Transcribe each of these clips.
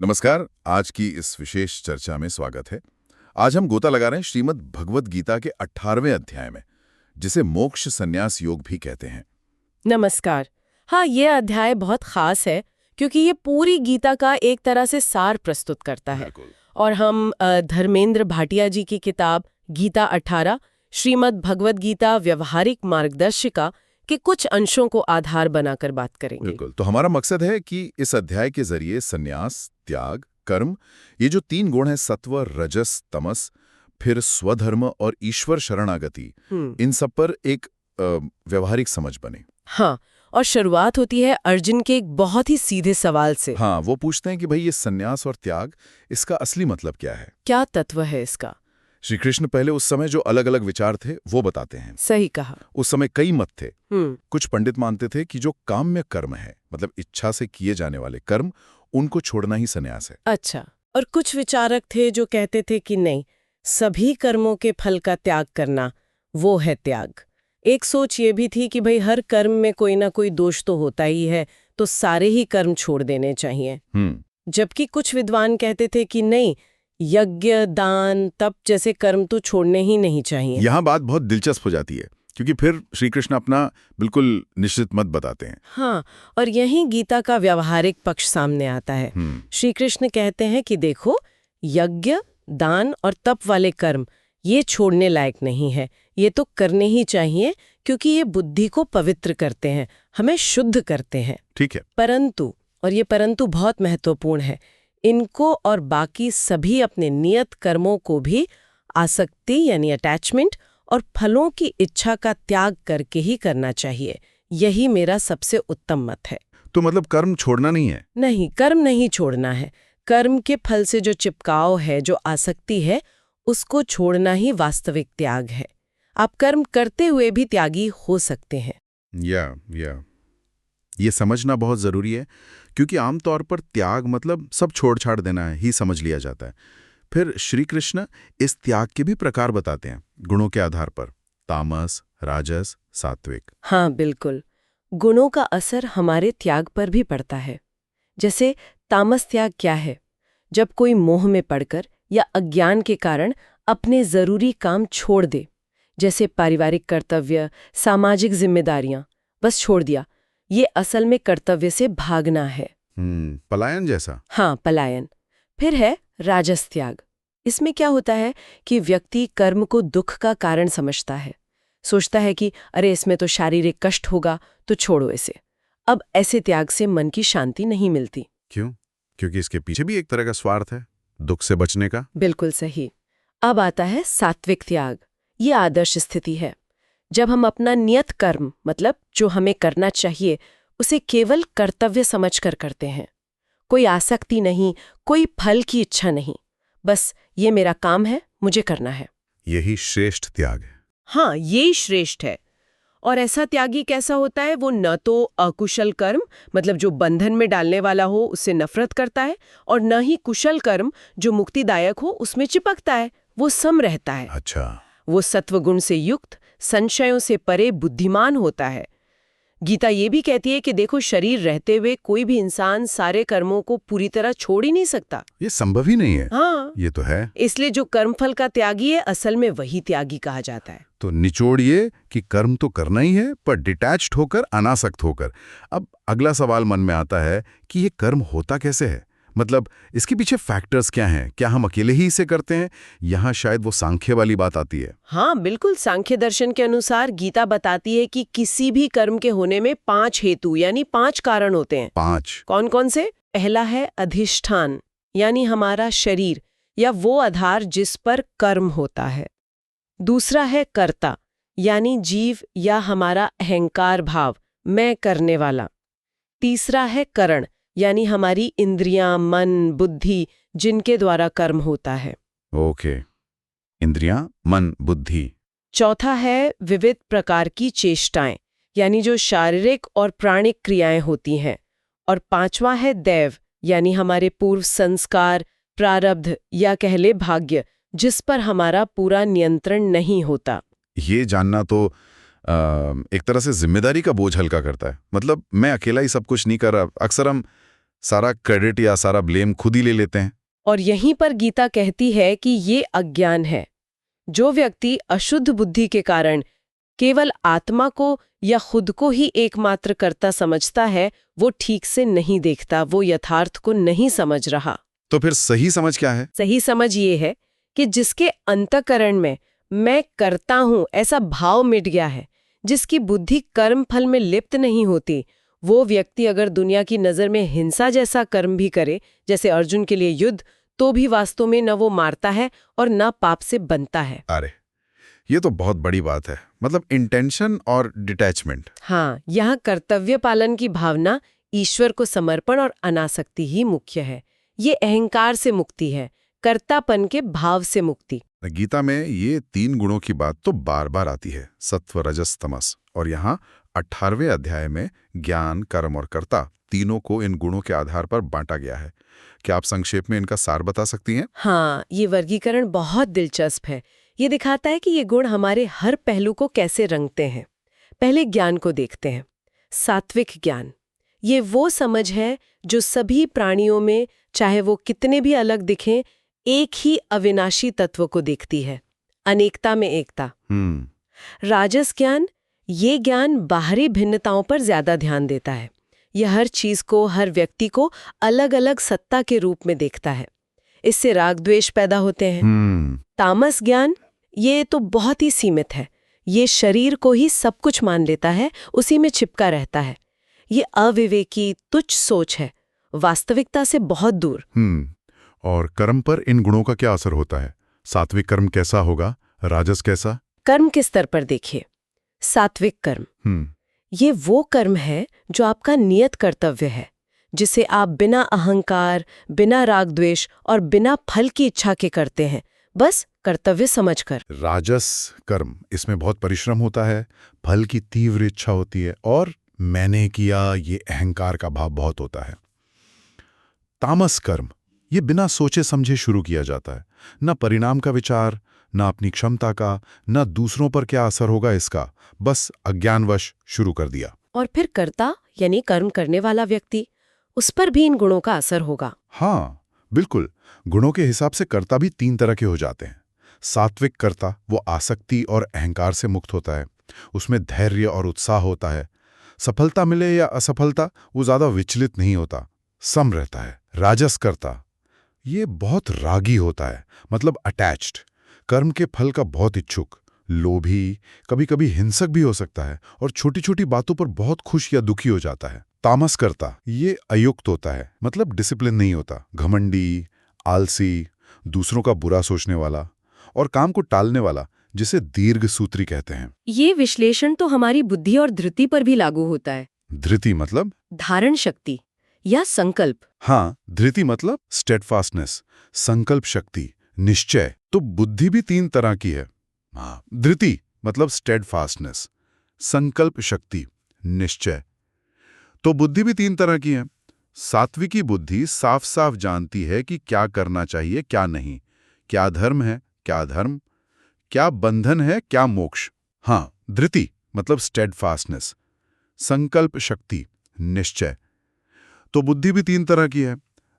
नमस्कार। आज की इस विशेष चर्चा में स्वागत है। आज हम गोता लगा रहे हैं श्रीमद् भगवद गीता के 18वें अध्याय में, जिसे मोक्ष संन्यास योग भी कहते हैं। नमस्कार। हाँ, ये अध्याय बहुत खास है क्योंकि ये पूरी गीता का एक तरह से सार प्रस्तुत करता है। बिल्कुल। और हम धर्मेंद्र भाटिया जी की किताब गीता 18 श्रीमद् भगवद गीता व्यवहारिक मार्गदर्शिका के कुछ अंशों को आधार बनाकर बात करेंगे। बिल्कुल। तो हमारा मकसद है कि इस अध्याय के जरिए संन्यास, त्याग, कर्म, ये जो 3 गुण हैं सत्व, रजस, तमस, फिर स्वधर्म और ईश्वर शरणागति, इन सब पर एक व्यवहारिक समझ बने। हाँ, और शुरुआत होती है अर्जुन के एक बहुत ही सीधे सवाल से। हाँ, वो पूछते हैं कि भाई ये संन्यास और त्याग, इसका असली मतलब क्या है? क्या तत्व है इसका? श्री कृष्ण पहले उस समय जो अलग अलग विचार थे वो बताते हैं। सही कहा। उस समय कई मत थे। कुछ पंडित मानते थे कि जो काम्य कर्म है, मतलब इच्छा से किए जाने वाले कर्म, उनको छोड़ना ही संन्यास है। अच्छा। और कुछ विचारक थे जो कहते थे कि नहीं, सभी कर्मों के फल का त्याग करना वो है त्याग। एक सोच ये भी थी कि भाई हर कर्म में कोई ना कोई दोष तो होता ही है, तो सारे ही कर्म छोड़ देने चाहिए। जबकि कुछ विद्वान कहते थे कि नहीं, यज्ञ, दान, तप जैसे कर्म तो छोड़ने ही नहीं चाहिए। यहाँ बात बहुत दिलचस्प हो जाती है, क्योंकि फिर श्री कृष्ण अपना बिल्कुल निश्चित मत बताते हैं। हाँ, और यहीं गीता का व्यवहारिक पक्ष सामने आता है। श्री कृष्ण कहते हैं कि देखो, यज्ञ, दान और तप वाले कर्म ये छोड़ने लायक नहीं है, ये तो करने ही चाहिए, क्योंकि ये बुद्धि को पवित्र करते हैं, हमें शुद्ध करते हैं। ठीक है। परंतु, और ये परंतु बहुत महत्वपूर्ण है, इनको और बाकी सभी अपने नियत कर्मों को भी आसक्ति यानी अटैचमेंट और फलों की इच्छा का त्याग करके ही करना चाहिए। यही मेरा सबसे उत्तम मत है। तो मतलब कर्म छोड़ना नहीं है? नहीं, कर्म नहीं छोड़ना है। कर्म के फल से जो चिपकाव है, जो आसक्ति है, उसको छोड़ना ही वास्तविक त्याग है। आप कर्म करते हुए भी त्यागी हो सकते हैं। ये समझना बहुत जरूरी है, क्योंकि आमतौर पर त्याग मतलब सब छोड़ छाड़ देना है ही समझ लिया जाता है। फिर श्री कृष्ण इस त्याग के भी प्रकार बताते हैं गुणों के आधार पर, तामस, राजस, सात्विक। हाँ, बिल्कुल। गुणों का असर हमारे त्याग पर भी पड़ता है। जैसे तामस त्याग क्या है? जब कोई मोह में पड़कर या अज्ञान के कारण अपने जरूरी काम छोड़ दे, जैसे पारिवारिक कर्तव्य, सामाजिक जिम्मेदारियां, बस छोड़ दिया। ये असल में कर्तव्य से भागना है। पलायन जैसा। हाँ, पलायन। फिर है राजस त्याग। इसमें क्या होता है कि व्यक्ति कर्म को दुख का कारण समझता है, सोचता है कि अरे इसमें तो शारीरिक कष्ट होगा, तो छोड़ो इसे। अब ऐसे त्याग से मन की शांति नहीं मिलती। क्यों? क्योंकि इसके पीछे भी एक तरह का स्वार्थ है, दुख से बचने का। बिल्कुल सही। अब आता है सात्विक त्याग। ये आदर्श स्थिति है, जब हम अपना नियत कर्म, मतलब जो हमें करना चाहिए, उसे केवल कर्तव्य समझकर करते हैं। कोई आसक्ति नहीं, कोई फल की इच्छा नहीं, बस ये मेरा काम है, मुझे करना है। यही श्रेष्ठ त्याग है। हाँ, यही श्रेष्ठ है। और ऐसा त्यागी कैसा होता है? वो न तो अकुशल कर्म, मतलब जो बंधन में डालने वाला हो, उससे नफरत करता है, और न ही कुशल कर्म जो मुक्तिदायक हो, उसमें चिपकता है। वो सम रहता है। अच्छा। वो सत्वगुण से युक्त, संशयों से परे बुद्धिमान होता है। गीता ये भी कहती है कि देखो, शरीर रहते हुए कोई भी इंसान सारे कर्मों को पूरी तरह छोड़ ही नहीं सकता। ये संभव ही नहीं है। हाँ, ये तो है। इसलिए जो कर्मफल का त्यागी है, असल में वही त्यागी कहा जाता है। तो निचोड़ ये कि कर्म तो करना ही है, पर डिटैच्ड होकर, अनासक्त होकर। अब अगला सवाल मन में आता है कि ये कर्म होता कैसे है? मतलब इसके पीछे फैक्टर्स क्या हैं? क्या हम अकेले ही इसे करते हैं? यहाँ शायद वो सांख्य वाली बात आती है। हाँ, बिल्कुल। सांख्य दर्शन के अनुसार गीता बताती है कि किसी भी कर्म के होने में 5 हेतु यानी 5 कारण होते हैं। 5? कौन कौन से? पहला है अधिष्ठान, यानी हमारा शरीर या वो आधार जिस पर कर्म होता है। दूसरा है कर्ता, यानी जीव या हमारा अहंकार भाव, मैं करने वाला। तीसरा है करण, यानी हमारी इंद्रियां, मन, बुद्धि, जिनके द्वारा कर्म होता है। ओके, इंद्रियां, मन, बुद्धि। चौथा है विविध प्रकार की चेष्टाएं, यानी जो शारीरिक और प्राणिक क्रियाएं होती हैं। और पांचवा है दैव, यानी हमारे पूर्व संस्कार, प्रारब्ध या कह ले भाग्य, जिस पर हमारा पूरा नियंत्रण नहीं होता। ये जानना तो एक तरह से जिम्मेदारी का बोझ हल्का करता है। मतलब मैं अकेला ही सब कुछ नहीं कर रहा। अक्सर हम सारा क्रेडिट या सारा ब्लेम खुद ही ले लेते हैं। और यहीं पर गीता कहती है कि ये अज्ञान है। जो व्यक्ति अशुद्ध बुद्धि के कारण केवल आत्मा को या खुद को ही एकमात्र कर्ता समझता है, वो ठीक से नहीं देखता, वो यथार्थ को नहीं समझ रहा। तो फिर सही समझ क्या है? सही समझ ये है कि जिसके अंतःकरण में मैं करता हूं ऐसा भाव मिट गया है, जिसकी बुद्धि कर्म फल में लिप्त नहीं होती, वो व्यक्ति अगर दुनिया की नजर में हिंसा जैसा कर्म भी करे, जैसे अर्जुन के लिए युद्ध, तो भी वास्तव में न वो मारता है और न पाप से बनता है। अरे, ये तो बहुत बड़ी बात है। मतलब इंटेंशन और डिटैचमेंट। हाँ, यहाँ कर्तव्य पालन की भावना, ईश्वर को समर्पण और अनासक्ति ही मुख्य है। ये अहंकार से मुक्ति है, कर्तापन के भाव से मुक्ति। गीता में ये 3 गुणों की बात तो बार बार आती है, सत्व, रजस, तमस। और यहाँ 18वें अध्याय में ज्ञान, कर्म और कर्ता तीनों को इन गुणों के आधार पर बांटा गया है। क्या आप संक्षेप में इनका सार बता सकती हैं? हाँ, ये वर्गीकरण बहुत दिलचस्प है। ये दिखाता है कि ये गुण हमारे हर पहलू को कैसे रंगते हैं। पहले ज्ञान को देखते हैं। सात्विक ज्ञान, ये वो समझ है जो सभी प्राणियों में, चाहे वो कितने भी अलग दिखें, एक ही अविनाशी तत्व को देखती है, अनेकता में एकता। राजस ज्ञान, ये ज्ञान बाहरी भिन्नताओं पर ज्यादा ध्यान देता है। यह हर चीज को, हर व्यक्ति को अलग अलग सत्ता के रूप में देखता है। इससे राग द्वेष पैदा होते हैं। तामस ज्ञान, ये तो बहुत ही सीमित है। ये शरीर को ही सब कुछ मान लेता है, उसी में चिपका रहता है। ये अविवेकी, तुच्छ सोच है, वास्तविकता से बहुत दूर। और कर्म पर इन गुणों का क्या असर होता है? सात्विक कर्म कैसा होगा, राजस कैसा? कर्म के स्तर पर देखिए। सात्विक कर्म, ये वो कर्म है जो आपका नियत कर्तव्य है, जिसे आप बिना अहंकार, बिना राग द्वेष और बिना फल की इच्छा के करते हैं, बस कर्तव्य समझकर। राजस कर्म, इसमें बहुत परिश्रम होता है, फल की तीव्र इच्छा होती है और मैंने किया, ये अहंकार का भाव बहुत होता है। तामस कर्म, ये बिना सोचे समझे शुरू किया जाता है, न परिणाम का विचार, न अपनी क्षमता का, न दूसरों पर क्या असर होगा इसका, बस अज्ञानवश शुरू कर दिया। और फिर कर्ता यानी कर्म करने वाला व्यक्ति, उस पर भी इन गुणों का असर होगा। हाँ, बिल्कुल। गुणों के हिसाब से कर्ता भी 3 तरह के हो जाते हैं। सात्विक कर्ता, वो आसक्ति और अहंकार से मुक्त होता है, उसमें धैर्य और उत्साह होता है। सफलता मिले या असफलता, वो ज्यादा विचलित नहीं होता, सम रहता है। राजस कर्ता, ये बहुत रागी होता है, मतलब अटैच्ड, कर्म के फल का बहुत इच्छुक, लोभी, कभी कभी हिंसक भी हो सकता है और छोटी छोटी बातों पर बहुत खुश या दुखी हो जाता है। तामस कर्ता, ये अयुक्त होता है, मतलब डिसिप्लिन नहीं होता, घमंडी, आलसी, दूसरों का बुरा सोचने वाला और काम को टालने वाला, जिसे दीर्घ सूत्री कहते हैं। ये विश्लेषण तो हमारी बुद्धि और धृति पर भी लागू होता है। धृति मतलब धारण शक्ति या संकल्प। हाँ, धृति मतलब स्टेडफास्टनेस, संकल्प शक्ति, निश्चय। तो बुद्धि भी 3 तरह की है। हाँ, धृति मतलब स्टेडफास्टनेस, संकल्प शक्ति, निश्चय। तो बुद्धि भी 3 तरह की है। सात्विकी बुद्धि साफ साफ जानती है कि क्या करना चाहिए, क्या नहीं, क्या धर्म है, क्या अधर्म, क्या बंधन है, क्या मोक्ष। हाँ, धृति मतलब स्टेडफास्टनेस, संकल्प शक्ति, निश्चय। तो बुद्धि भी 3 तरह की है।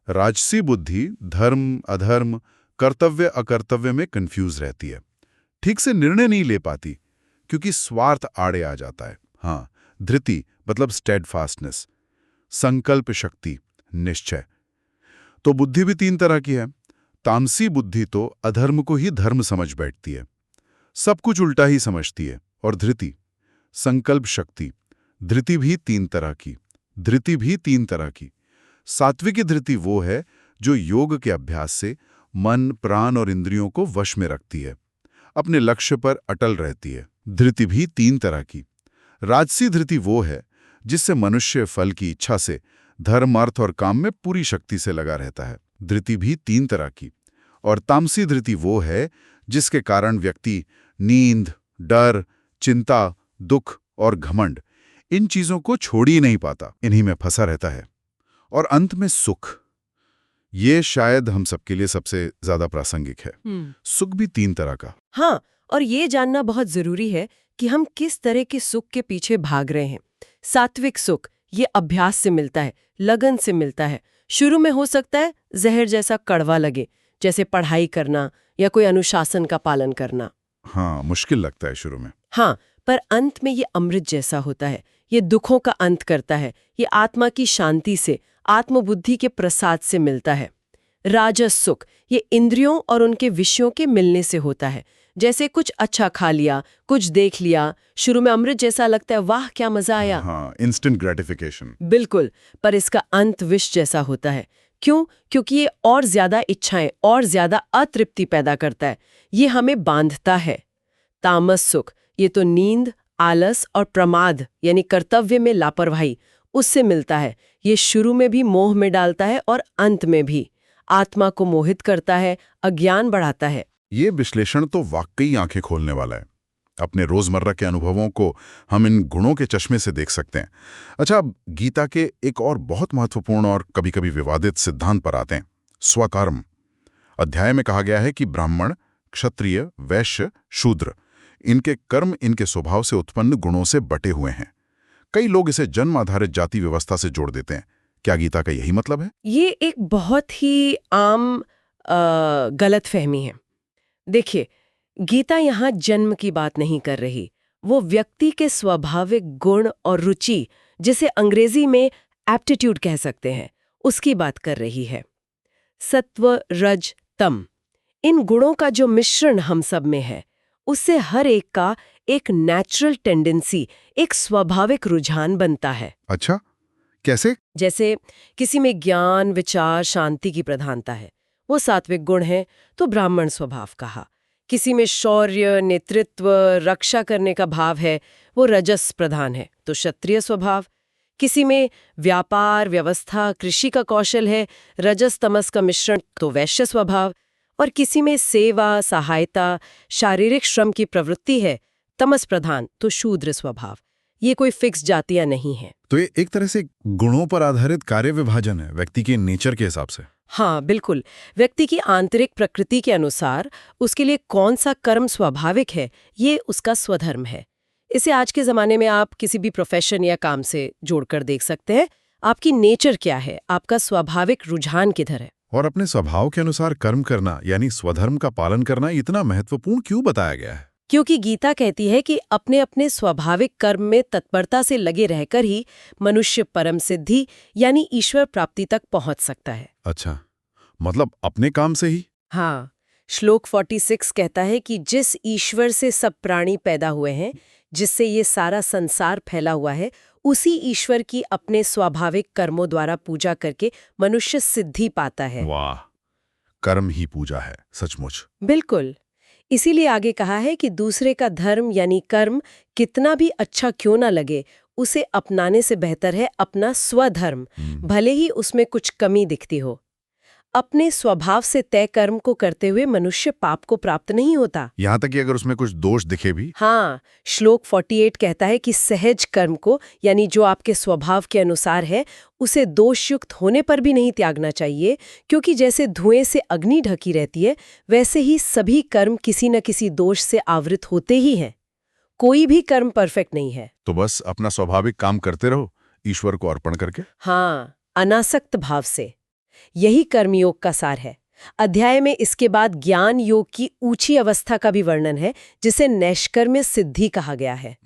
राजसी बुद्धि धर्म, अधर्म, कर्तव्य, अकर्तव्य में कंफ्यूज रहती है, ठीक से निर्णय नहीं ले पाती क्योंकि स्वार्थ आड़े आ जाता है। हाँ, धृति मतलब स्टेडफास्टनेस, संकल्प शक्ति, निश्चय। तो बुद्धि भी 3 तरह की है। तामसी बुद्धि तो अधर्म को ही धर्म समझ बैठती है, सब कुछ उल्टा ही समझती है। और धृति, संकल्प शक्ति, धृति भी 3 तरह की। धृति भी 3 तरह की। सात्विकी धृति वो है जो योग के अभ्यास से मन, प्राण और इंद्रियों को वश में रखती है, अपने लक्ष्य पर अटल रहती है। धृति भी 3 तरह की। राजसी धृति वो है जिससे मनुष्य फल की इच्छा से धर्म, अर्थ और काम में पूरी शक्ति से लगा रहता है। धृति भी 3 तरह की। और तामसी धृति वो है जिसके कारण व्यक्ति नींद, डर, चिंता, दुख और घमंड, इन चीजों को छोड़ ही नहीं पाता, इन्हीं में फंसा रहता है। और अंत में सुख, ये शायद हम सबके लिए सबसे ज्यादा प्रासंगिक है। सुख भी 3 तरह का। हाँ, और ये जानना बहुत जरूरी है कि हम किस तरह के सुख के पीछे भाग रहे हैं। सात्विक सुख ये अभ्यास से मिलता है, लगन से मिलता है। शुरू में हो सकता है जहर जैसा कड़वा लगे, जैसे पढ़ाई करना या कोई अनुशासन का पालन करना। हाँ, मुश्किल लगता है शुरू में। हाँ, पर अंत में ये अमृत जैसा होता है। ये दुखों का अंत करता है। ये आत्मा की शांति से, आत्मबुद्धि के प्रसाद से मिलता है। राजस सुख ये इंद्रियों और उनके विषयों के मिलने से होता है। जैसे कुछ अच्छा खा लिया, कुछ देख लिया, शुरू में अमृत जैसा लगता है, वाह क्या मजा आया। हाँ, इंस्टेंट ग्रेटिफिकेशन। बिल्कुल, पर इसका अंत विष जैसा होता है। क्यों? क्योंकि ये और ज्यादा इच्छाएं और ज्यादा अतृप्ति पैदा करता है। ये हमें बांधता है। तामस सुख ये तो नींद, आलस और प्रमाद यानी कर्तव्य में लापरवाही उससे मिलता है। ये शुरू में भी मोह में डालता है और अंत में भी आत्मा को मोहित करता है, अज्ञान बढ़ाता है। ये विश्लेषण तो वाकई आंखें खोलने वाला है। अपने रोजमर्रा के अनुभवों को हम इन गुणों के चश्मे से देख सकते हैं। अच्छा, अब गीता के एक और बहुत महत्वपूर्ण और कभी-कभी विवादित सिद्धांत पर आते हैं, स्वकर्म। अध्याय में कहा गया है कि ब्राह्मण, क्षत्रिय, वैश्य, शूद्र इनके कर्म इनके स्वभाव से उत्पन्न गुणों से बटे हुए हैं। कई लोग इसे जन्म आधारित जाति व्यवस्था से जोड़ देते हैं। क्या गीता का यही मतलब है? ये एक बहुत ही आम गलतफहमी है। देखिए, गीता यहाँ जन्म की बात नहीं कर रही। वो व्यक्ति के स्वाभाविक गुण और रुचि, जिसे अंग्रेजी में एप्टीट्यूड कह सकते हैं, उसकी बात कर रही है। सत्व, रज, तम इन गुणों का जो मिश्रण हम सब में है, उससे हर एक का एक नेचुरल टेंडेंसी, एक स्वाभाविक रुझान बनता है। अच्छा, कैसे? जैसे किसी में ज्ञान, विचार, शांति की प्रधानता है, वो सात्विक गुण है, तो ब्राह्मण स्वभाव कहा। किसी में शौर्य, नेतृत्व, रक्षा करने का भाव है, वो रजस प्रधान है, तो क्षत्रिय स्वभाव। किसी में व्यापार, व्यवस्था, कृषि का कौशल है, रजस तमस का मिश्रण, तो वैश्य स्वभाव। और किसी में सेवा, सहायता, शारीरिक श्रम की प्रवृत्ति है, तमस प्रधान, तो शूद्र स्वभाव। ये कोई फिक्स जातियां नहीं है। तो ये एक तरह से गुणों पर आधारित कार्य विभाजन है, व्यक्ति के नेचर के हिसाब से। हाँ, बिल्कुल। व्यक्ति की आंतरिक प्रकृति के अनुसार उसके लिए कौन सा कर्म स्वाभाविक है, ये उसका स्वधर्म है। इसे आज के ज़माने में आप किसी भी प्रोफेशन या काम से जोड़कर देख सकते हैं। आपकी नेचर क्या है, आपका स्वाभाविक रुझान किधर है। और अपने स्वभाव के अनुसार कर्म करना यानी स्वधर्म का पालन करना इतना महत्वपूर्ण क्यों बताया गया है? क्योंकि गीता कहती है कि अपने अपने स्वाभाविक कर्म में तत्परता से लगे रहकर ही मनुष्य परम सिद्धि यानी ईश्वर प्राप्ति तक पहुंच सकता है। अच्छा, मतलब अपने काम से ही? हाँ, श्लोक 46 कहता है कि जिस ईश्वर से सब प्राणी पैदा हुए हैं, जिससे ये सारा संसार फैला हुआ है, उसी ईश्वर की अपने स्वाभाविक कर्मों द्वारा पूजा करके मनुष्य सिद्धि पाता है। वाह, कर्म ही पूजा है, सचमुच। बिल्कुल। इसीलिए आगे कहा है कि दूसरे का धर्म यानी कर्म कितना भी अच्छा क्यों ना लगे, उसे अपनाने से बेहतर है अपना स्वधर्म, भले ही उसमें कुछ कमी दिखती हो। अपने स्वभाव से तय कर्म को करते हुए मनुष्य पाप को प्राप्त नहीं होता। यहाँ तक कि अगर उसमें कुछ दोष दिखे भी? हाँ, श्लोक 48 कहता है कि सहज कर्म को यानी जो आपके स्वभाव के अनुसार है, उसे दोषयुक्त होने पर भी नहीं त्यागना चाहिए, क्योंकि जैसे धुएं से अग्नि ढकी रहती है, वैसे ही सभी कर्म किसी न किसी दोष से आवृत होते ही हैं। कोई भी कर्म परफेक्ट नहीं है। तो बस अपना स्वाभाविक काम करते रहो, ईश्वर को अर्पण करके। हाँ, अनासक्त भाव से। यही कर्मयोग का सार है। अध्याय में इसके बाद ज्ञान योग की ऊंची अवस्था का भी वर्णन है, जिसे नैष्कर्म्य सिद्धि कहा गया है।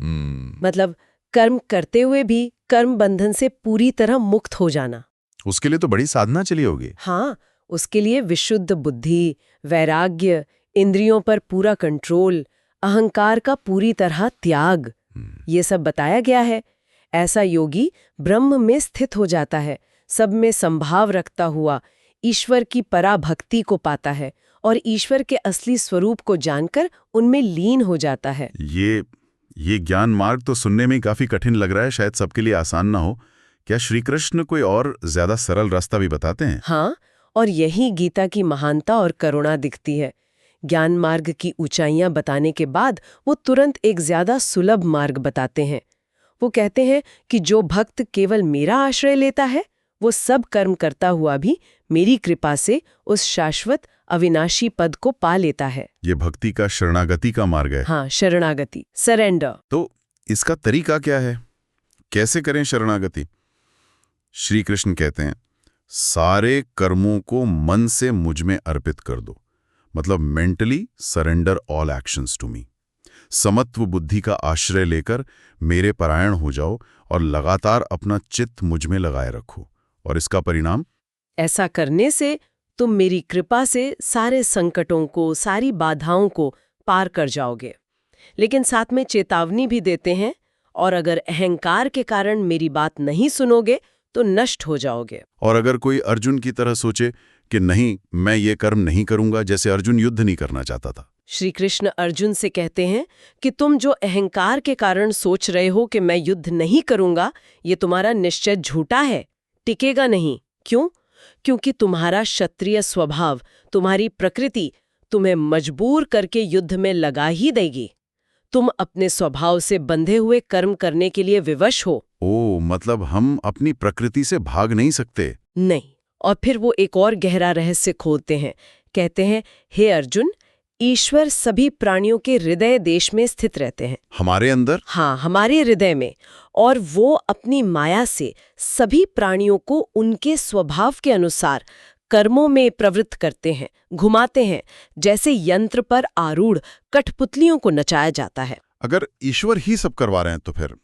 मतलब कर्म करते हुए भी कर्म बंधन से पूरी तरह मुक्त हो जाना। उसके लिए तो बड़ी साधना चली होगी। हाँ, उसके लिए विशुद्ध बुद्धि, वैराग्य, इंद्रियों पर पूरा कंट्रोल, अहंकार का पूरी तरह त्याग, ये सब बताया गया है। ऐसा योगी ब्रह्म में स्थित हो जाता है, सब में संभाव रखता हुआ ईश्वर की पराभक्ति को पाता है और ईश्वर के असली स्वरूप को जानकर उनमें लीन हो जाता है। ये ज्ञान मार्ग तो सुनने में काफी कठिन लग रहा है, शायद सबके लिए आसान ना हो। क्या श्री कृष्ण कोई और ज्यादा सरल रास्ता भी बताते हैं? हाँ, और यही गीता की महानता और करुणा दिखती है। ज्ञान मार्ग की ऊंचाइयां बताने के बाद वो तुरंत एक ज्यादा सुलभ मार्ग बताते हैं। वो कहते हैं कि जो भक्त केवल मेरा आश्रय लेता है, वो सब कर्म करता हुआ भी मेरी कृपा से उस शाश्वत अविनाशी पद को पा लेता है। ये भक्ति का शरणागति का मार्ग है। हाँ, शरणागति, सरेंडर। तो इसका तरीका क्या है? कैसे करें शरणागति? श्री कृष्ण कहते हैं सारे कर्मों को मन से मुझ में अर्पित कर दो, मतलब mentally surrender all actions to me. समत्व बुद्धि का आश्रय लेकर मेरे परायण हो जाओ और लगातार अपना चित्त मुझ में लगाए रखो। और इसका परिणाम, ऐसा करने से तुम मेरी कृपा से सारे संकटों को, सारी बाधाओं को पार कर जाओगे। लेकिन साथ में चेतावनी भी देते हैं, और अगर अहंकार के कारण मेरी बात नहीं सुनोगे तो नष्ट हो जाओगे। और अगर कोई अर्जुन की तरह सोचे कि नहीं, मैं ये कर्म नहीं करूंगा, जैसे अर्जुन युद्ध नहीं करना चाहता था। श्री कृष्ण अर्जुन से कहते हैं कि तुम जो अहंकार के कारण सोच रहे हो कि मैं युद्ध नहीं करूंगा, ये तुम्हारा निश्चय झूठा है, टिकेगा नहीं। क्यों? क्योंकि तुम्हारा क्षत्रिय स्वभाव, तुम्हारी प्रकृति तुम्हें मजबूर करके युद्ध में लगा ही देगी। तुम अपने स्वभाव से बंधे हुए कर्म करने के लिए विवश हो। ओ, मतलब हम अपनी प्रकृति से भाग नहीं सकते। नहीं। और फिर वो एक और गहरा रहस्य खोलते हैं। कहते हैं, हे अर्जुन, ईश्वर सभी प्राणियों के हृदय देश में स्थित रहते हैं। हमारे अंदर? हाँ, हमारे हृदय में। और वो अपनी माया से सभी प्राणियों को उनके स्वभाव के अनुसार कर्मों में प्रवृत्त करते हैं, घुमाते हैं, जैसे यंत्र पर आरूढ़ कठपुतलियों को नचाया जाता है। अगर ईश्वर ही सब करवा रहे हैं तो फिर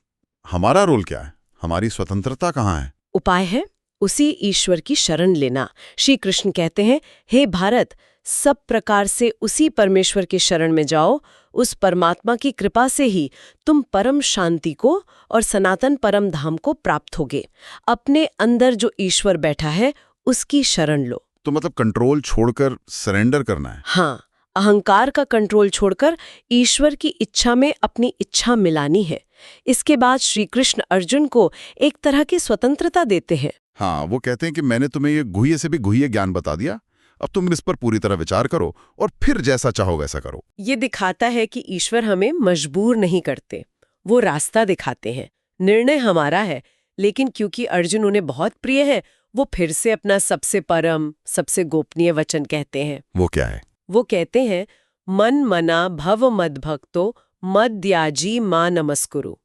हमारा रोल क्या है? हमारी स्वतंत्रता कहाँ है? उपाय है उसी ईश्वर की शरण लेना। श्री कृष्ण कहते हैं, हे भारत, सब प्रकार से उसी परमेश्वर की शरण में जाओ। उस परमात्मा की कृपा से ही तुम परम शांति को और सनातन परम धाम को प्राप्त होगे। अपने अंदर जो ईश्वर बैठा है उसकी शरण लो। तो मतलब कंट्रोल छोड़कर सरेंडर करना है। हाँ, अहंकार का कंट्रोल छोड़कर ईश्वर की इच्छा में अपनी इच्छा मिलानी है। इसके बाद श्री कृष्ण अर्जुन को एक तरह की स्वतंत्रता देते हैं। हाँ, वो कहते हैं कि मैंने तुम्हें ये गुह्य से भी गुह्य ज्ञान बता दिया, अब तुम इस पर पूरी तरह विचार करो और फिर जैसा चाहो वैसा करो। ये दिखाता है कि ईश्वर हमें मजबूर नहीं करते, वो रास्ता दिखाते हैं। निर्णय हमारा है, लेकिन क्योंकि अर्जुन उन्हें बहुत प्रिय है, वो फिर से अपना सबसे परम, सबसे गोपनीय वचन कहते हैं। वो क्या है? वो कहते हैं, मन मना भव मद भक्तो मद्याजी मां नमस्कुरु।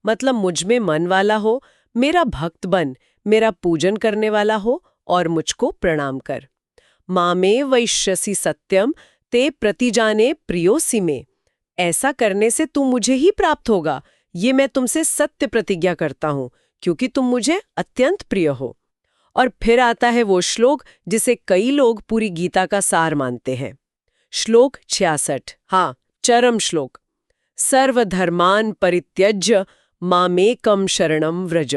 मतलब मुझ में मन वाला हो, मेरा भक्त बन, मेरा पूजन करने वाला हो और मुझको प्रणाम कर। मामे वैश्यसि सत्यम ते प्रतिजाने प्रियोसि में। ऐसा करने से तू मुझे ही प्राप्त होगा, ये मैं तुमसे सत्य प्रतिज्ञा करता हूं, क्योंकि तुम मुझे अत्यंत प्रिय हो। और फिर आता है वो श्लोक जिसे कई लोग पूरी गीता का सार मानते हैं। श्लोक 66, हाँ, चरम श्लोक। सर्वधर्मान परित्यज्य मामेकम शरणम व्रज,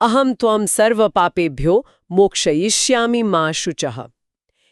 अहम त्वं सर्व पापेभ्यो मोक्षयिष्यामि मा शुचः।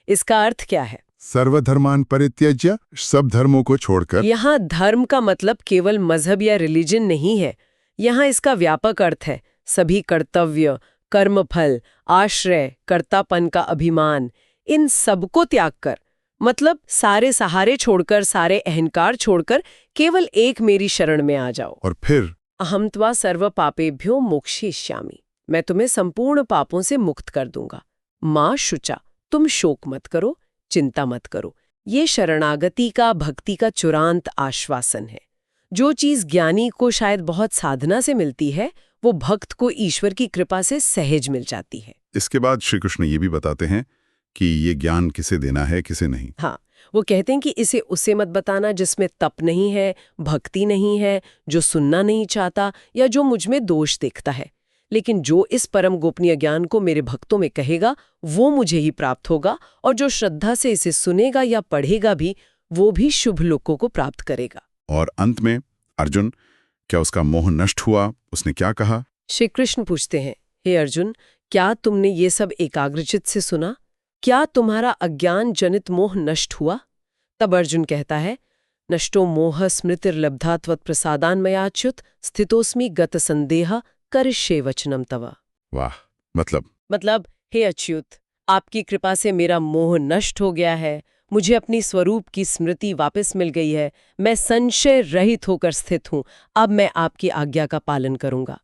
इसका अर्थ क्या है? सर्वधर्मान परित्यज्य, सब धर्मों को छोड़कर। यहाँ धर्म का मतलब केवल मजहब या रिलीजन नहीं है। यहाँ इसका व्यापक अर्थ है सभी कर्तव्य, कर्मफल, आश्रय, कर्तापन का अभिमान, इन सबको त्याग कर, मतलब सारे सहारे छोड़कर, सारे अहंकार छोड़कर केवल एक मेरी शरण में आ जाओ। और फिर अहम त्वा सर्व पापेभ्यो मोक्षयिष्यामि, मैं तुम्हें संपूर्ण पापों से मुक्त कर दूंगा। मां शुचा, तुम शोक मत करो, चिंता मत करो। ये शरणागति का, भक्ति का चुरांत आश्वासन है। जो चीज ज्ञानी को शायद बहुत साधना से मिलती है, वो भक्त को ईश्वर की कृपा से सहज मिल जाती है। इसके बाद श्री कृष्ण ये भी बताते हैं कि ये ज्ञान किसे देना है, किसे नहीं। हाँ, वो कहते हैं कि इसे उसे मत बताना जिसमें तप नहीं है, भक्ति नहीं है, जो सुनना नहीं चाहता या जो मुझ में दोष देखता है। लेकिन जो इस परम गोपनीय ज्ञान को मेरे भक्तों में कहेगा, वो मुझे ही प्राप्त होगा, और जो श्रद्धा से इसे सुनेगा या पढ़ेगा भी, वो भी शुभ लोकों को प्राप्त करेगा। और अंत में अर्जुन, क्या उसका मोह नष्ट हुआ? उसने क्या कहा? श्री कृष्ण पूछते हैं, हे अर्जुन, क्या तुमने ये सब एकाग्रचित्त से सुना? क्या तुम्हारा अज्ञान जनित मोह नष्ट हुआ? तब अर्जुन कहता है, नष्टो मोह स्मृतिर्लब्धा त्वत्प्रसादान्मयाच्युत स्थितोस्मि गत संदेह करिष्ये वचनम तव। वाह, मतलब हे अच्युत, आपकी कृपा से मेरा मोह नष्ट हो गया है, मुझे अपनी स्वरूप की स्मृति वापस मिल गई है, मैं संशय रहित होकर स्थित हूं, अब मैं आपकी आज्ञा का पालन करूंगा।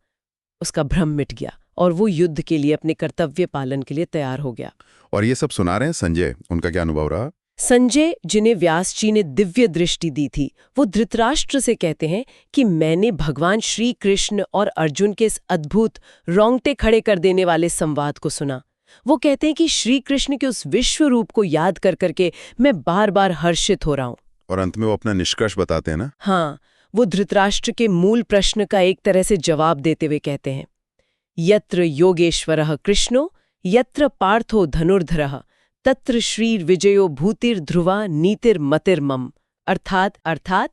उसका भ्रम मिट गया और वो युद्ध के लिए, अपने कर्तव्य पालन के लिए तैयार हो गया। और ये सब सुना रहे हैं संजय, उनका क्या अनुभव रहा? संजय, जिन्हें व्यास जी ने दिव्य दृष्टि दी थी, वो धृतराष्ट्र से कहते हैं कि मैंने भगवान श्री कृष्ण और अर्जुन के इस अद्भुत रोंगटे खड़े कर देने वाले संवाद को सुना। वो कहते हैं कि श्री कृष्ण के उस विश्व रूप को याद कर करके मैं बार बार हर्षित हो रहा हूँ। और अंत में वो अपना निष्कर्ष बताते हैं ना। हाँ, वो धृतराष्ट्र के मूल प्रश्न का एक तरह से जवाब देते हुए कहते हैं, यत्र योगेश्वरः कृष्णो यत्र पार्थो धनुर्धरः तत्र श्रीर विजयो भूतिर ध्रुवा नीतिर मतिर मम। अर्थात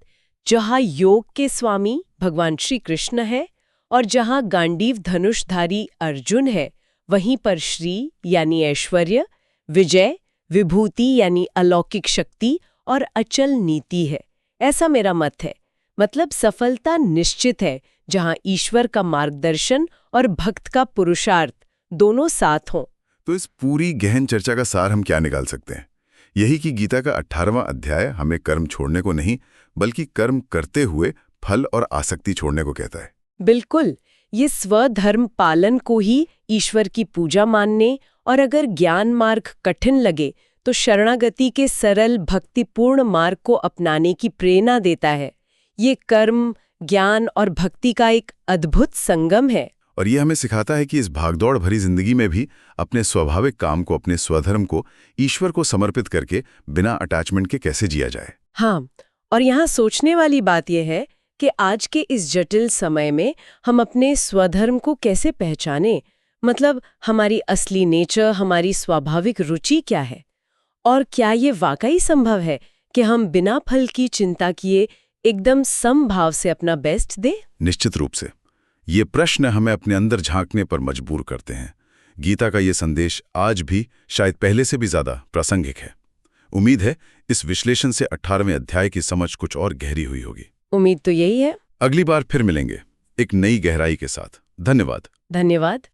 जहाँ योग के स्वामी भगवान श्री कृष्ण है और जहाँ गांडीव धनुषधारी अर्जुन है, वहीं पर श्री यानी ऐश्वर्य, विजय विभूति यानी अलौकिक शक्ति और अचल नीति है। ऐसा मेरा मत है। मतलब सफलता निश्चित है जहाँ ईश्वर का मार्गदर्शन और भक्त का पुरुषार्थ दोनों साथ हों। तो इस पूरी गहन चर्चा का सार हम क्या निकाल सकते हैं? यही कि गीता का 18वां अध्याय हमें कर्म छोड़ने को नहीं, बल्कि कर्म करते हुए फल और आसक्ति छोड़ने को कहता है। बिल्कुल, ये स्वधर्म पालन को ही ईश्वर की पूजा मानने और अगर ज्ञान मार्ग कठिन लगे तो शरणागति के सरल भक्तिपूर्ण मार्ग को अपनाने की प्रेरणा देता है। ये कर्म, ज्ञान और भक्ति का एक अद्भुत संगम है। और ये हमें सिखाता है कि इस भागदौड़ भरी जिंदगी में भी अपने स्वाभाविक काम को, अपने स्वधर्म को ईश्वर को समर्पित करके बिना अटैचमेंट के कैसे जिया जाए। हाँ, और यहाँ सोचने वाली बात यह है कि आज के इस जटिल समय में हम अपने स्वधर्म को कैसे पहचाने। मतलब हमारी असली नेचर, हमारी स्वाभाविक रुचि क्या है, और क्या ये वाकई संभव है कि हम बिना फल की चिंता किए एकदम समभाव से अपना बेस्ट दें? निश्चित रूप से ये प्रश्न हमें अपने अंदर झांकने पर मजबूर करते हैं। गीता का ये संदेश आज भी शायद पहले से भी ज्यादा प्रासंगिक है। उम्मीद है इस विश्लेषण से 18वें अध्याय की समझ कुछ और गहरी हुई होगी। उम्मीद तो यही है। अगली बार फिर मिलेंगे एक नई गहराई के साथ। धन्यवाद। धन्यवाद।